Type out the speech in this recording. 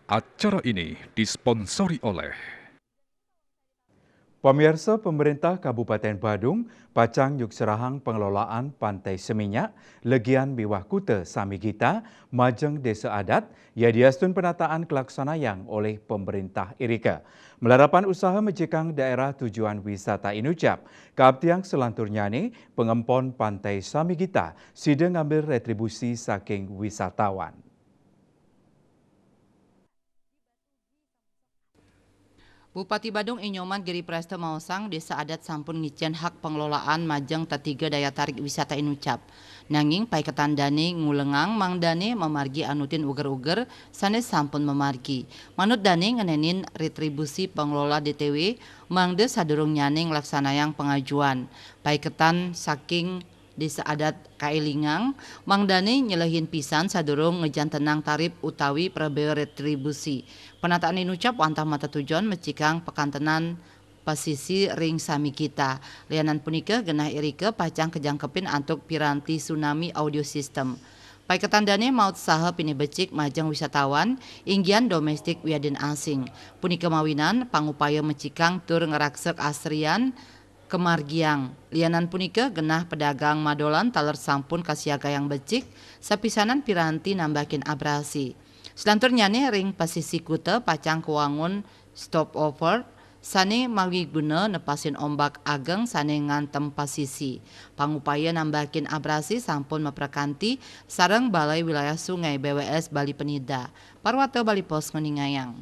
Acara ini disponsori oleh Pemirsa pemerintah Kabupaten Badung, Pacang Yukserahang Pengelolaan Pantai Seminyak, Legian Biwah Kuta Samigita, Majeng Desa Adat, Yadiastun Penataan Kelaksanayang oleh pemerintah Irika. Melarapan usaha mencekang daerah tujuan wisata Inucap, Kaabtiang selanturnya ni pengempon Pantai Samigita, sidang ngambil retribusi saking wisatawan. Bupati Badung Inyoman Giri Presta Mausang Desa Adat sampun ngicen hak pengelolaan Majeng T3 daya tarik wisata Inucap. Nanging pai ketandani ngulengang Mang Dani memargi anutin uger-uger sanes sampun memargi. Manut Dani ngenenin retribusi pengelola DTW Mang De sadurung nyaning laksanayang pengajuan. Pai ketan saking Desa Adat Kailingang, Mang Dani nyelehin pisan sadurung ngejan tenang tarif utawi prebeo retribusi. Penataan Inucap wantah mata tujuan mecikang pekantenan pasisi ring sami kita. Lianan punika genah irike pacang kejangkepin antuk piranti tsunami audio system. Pai ketandane maut saha pini becik majeng wisatawan inggian domestik wiadin asing. Punika mawinan pangupaya mecikang tur ngeraksek asrian kemargiang. Lianan punika genah pedagang madolan taler sampun kasiaga yang becik, sapisanan piranti nambakin abrasi. Selanturnya nih ring pasisi kuta pacang kewangun stopover, sane mawi guna nepasin ombak ageng sane ngantem pasisi. Pangupaya nambakin abrasi sampun meprakanti sareng balai wilayah sungai BWS Bali Penida. Parwato Bali Pos nguningayang.